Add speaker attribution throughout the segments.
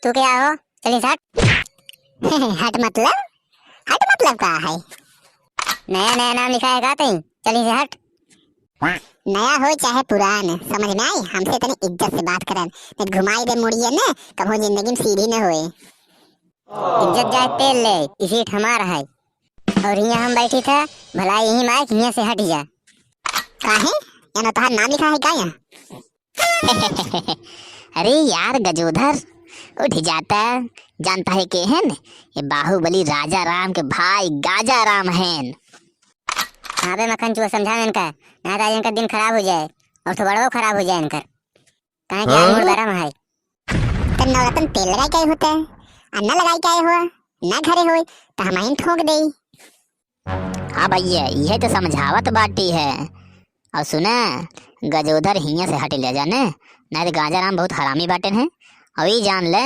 Speaker 1: तू क्या हो? चलिए हट। हट मतलब? हट मतलब क्या है? नया नया नाम लिखा है का तई? चलिए हट। नया हो चाहे पुरान, समझ में आई? हमसे तनी इज्जत से बात करन, नहीं घुमाई दे मुड़िए ने, कभो जिंदगी में सीधी न होए। इज्जत जाए तेल ले, इसी हमारा है। और यहाँ हम बैठी था, भला यही माइक यहाँ से हट जा। काहे? यहाँ तो नाम लिखा है क्या यहाँ? अरे यार गजोधर, उठ जाता। जानता है के हैं? ये बाहुबली राजा राम के भाई गाजा राम हैं। हाँ बे मक्खन चूहा, समझा इनका, ना तो इनका दिन खराब हो जाए और तो बड़ो खराब हो जाए इनकर। कहाँ क्या मूड गरम है? तो नवरत्न तेल लगाई क्या होता है? अन्ना लगाई क्या हुआ? ना घरे होई तो हम ही ठोक देई। हाँ भैया, यह तो समझावत बाटी है। और सुना, गजोधर हिया से हटे ले जाने, नहीं तो गाजा राम बहुत हरामी बाटे हैं। और ये जान ले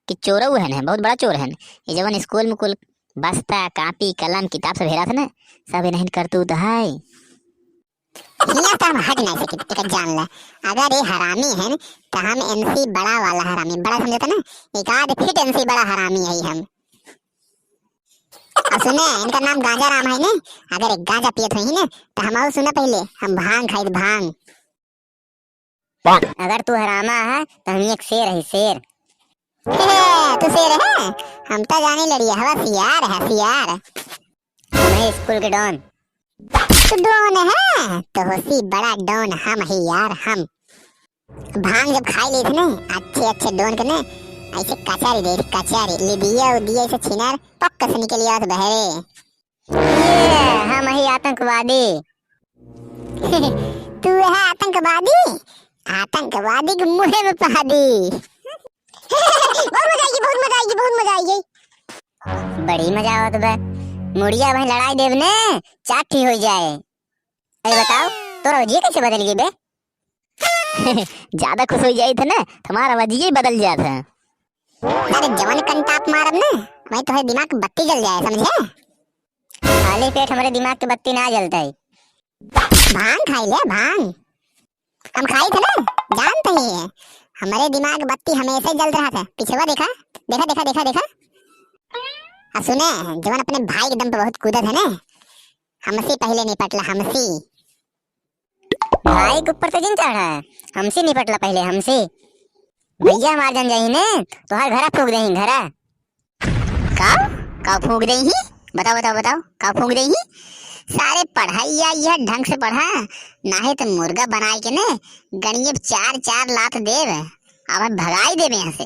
Speaker 1: कि चोरऊ है, बहुत बड़ा चोर है। ये जवन स्कूल में कुल बस्ता कापी कलम किताब से भेरा था ना, सब नहीं करतूत है। हिया तो हम हट नहीं सके, जान ले। अगर ये हरामी है तो हम एनसी बड़ा वाला हरामी, बड़ा समझता ना, एक आध फिट एनसी बड़ा हरामी है हम। और सुने, इनका नाम गाजा राम है ने। अगर एक गाजा पियत हुई ना तो हम और सुना पहले, हम भांग खाई भांग। अगर तू हरामा है तो हम एक शेर है, शेर। तू शेर है? हम तो जाने लड़ी हवा सियार है, सियार। मैं स्कूल के डॉन। तू डॉन है तो होसी बड़ा डॉन हम ही यार। हम भांग जब खाई ली थी ना अच्छे अच्छे डॉन के ना, ऐसे कचारी दे, कचारी ले दिया दिया ऐसे छिनार पक्का से निकल आया बहरे। ये हम ही आतंकवादी। तू है आतंकवादी? आतंकवादी के मुंह में पा दी। बहुत मजा आएगी, बहुत मजा आएगी, बहुत मजा आएगी। बड़ी मजा आवत बे। मुड़िया भाई लड़ाई देव ने चाटी हो जाए। अरे बताओ तोरा वजिया कैसे बदल गई बे? ज्यादा खुश हो जाई थे ना, तुम्हारा वजिया ही बदल जाता है। अरे जवान कंटाप मारब ना, भाई तुम्हारे दिमाग की बत्ती जल जाए, समझे? खाली पेट हमारे दिमाग की बत्ती ना जलता है। भांग खाई ले, भांग हम खाई थे ना, जानते ही है। हमारे दिमाग बत्ती हमेशा जल रहा था। पिछवा देखा देखा देखा देखा देखा। अब सुने, जवान अपने भाई के दम पे बहुत कूदत है ना, हमसे पहले निपटला, हमसे। भाई के ऊपर तो जिन चढ़ा है, हमसे निपटला पहले, हमसे। भैया हमार जन जाही ने तो हर घरा फूक देही, घरा। का फूक देही? बताओ बताओ बताओ, का फूक देही? सारे पढ़ाई या यह ढंग से पढ़ा, ना है तो मुर्गा बनाए के ने गणिये 4-4 लात देव, अब भगाई देवे यहाँ से।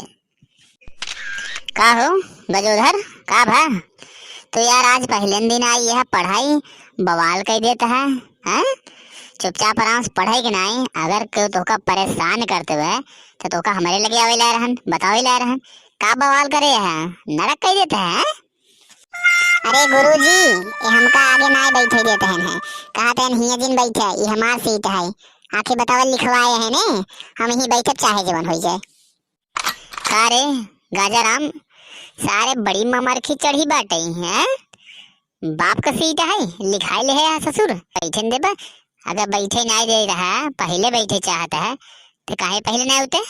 Speaker 1: का हो गजोधर, का भा? तो यार आज पहले दिन आई यह पढ़ाई बवाल कर देता है, हैं? चुपचाप आराम से पढ़ाई के नहीं। अगर कोई तोका परेशान करते हुए तो तोका हमारे लगे आवे ला रहन, बतावे ला रहन, का बवाल करे है, नरक कर देते हैं। अरे गुरुजी, ये हमका आगे ना बैठे देते हैं, कहते हैं हिया जिन बैठे, ये हमार सीट है, आखिर बतावल लिखवाए हैं ने, हम ही बैठे चाहे जवन हो जाए। का रे गाजा राम, सारे बड़ी ममरखी चढ़ी बाटे हैं। बाप का सीट है, लिखाई ले है ससुर, बैठे दे बा। अगर बैठे नहीं दे रहा, पहले बैठे चाहता है तो काहे पहले नहीं होते,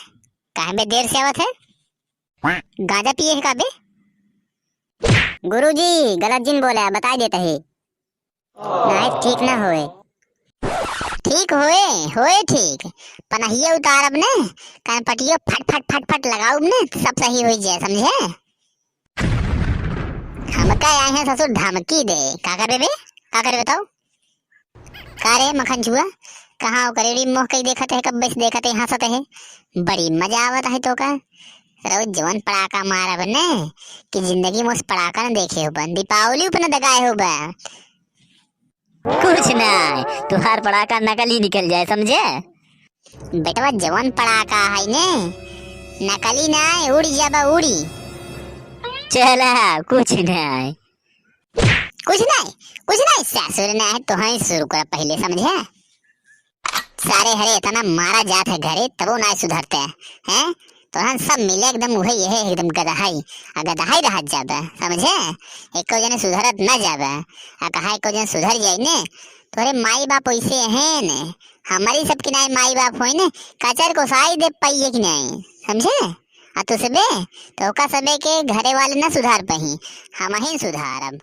Speaker 1: काहे बे देर से आवत है? गाजा पिए है का बे? गुरुजी गलत जिन बोला, बता देता है। नहीं ठीक ना होए। ठीक होए होए ठीक, पनहिया उतारब ने, कान पटियो फट फट फट फट लगाऊ ने, सब सही हो जाए, समझे? हमका आए हैं ससुर धमकी दे, का करे बे, का करे बताओ? का रे मखन चुआ, कहाँ करेड़ी मोह कई देखत है, कब बस देखत है, हंसत है, बड़ी मजा आवत है तो का। रोज जवन पड़ाका मारब ने कि जिंदगी में उस पड़ाका न देखे हो बन, दीपावली उपन दगाए हो बा। कुछ नहीं, तुहार पड़ाका नकली निकल जाए, समझे? बेटवा जवन पड़ाका है ने नकली नहीं, उड़ी जाबा उड़ी। चला कुछ नहीं, कुछ नहीं, कुछ नहीं, ससुर नहीं तो ही शुरू कर पहले, समझे? सारे हरे इतना मारा जात है घरे तबो ना सुधरते हैं, तो हम सब मिले एकदम वही है, एकदम गदहाई गदहाई रह जाबे, समझे? एको जने सुधरत न जाबे, आ कहा एको जने सुधर जाई ने तोरे माई बाप वैसे हैं ने, हमारी सबकी नहीं माई बाप होई ने, कचर को साई दे पाइए कि नहीं, समझे? आ तू सबे तो का सबे के घरे वाले न सुधार पही, हम ही सुधारब।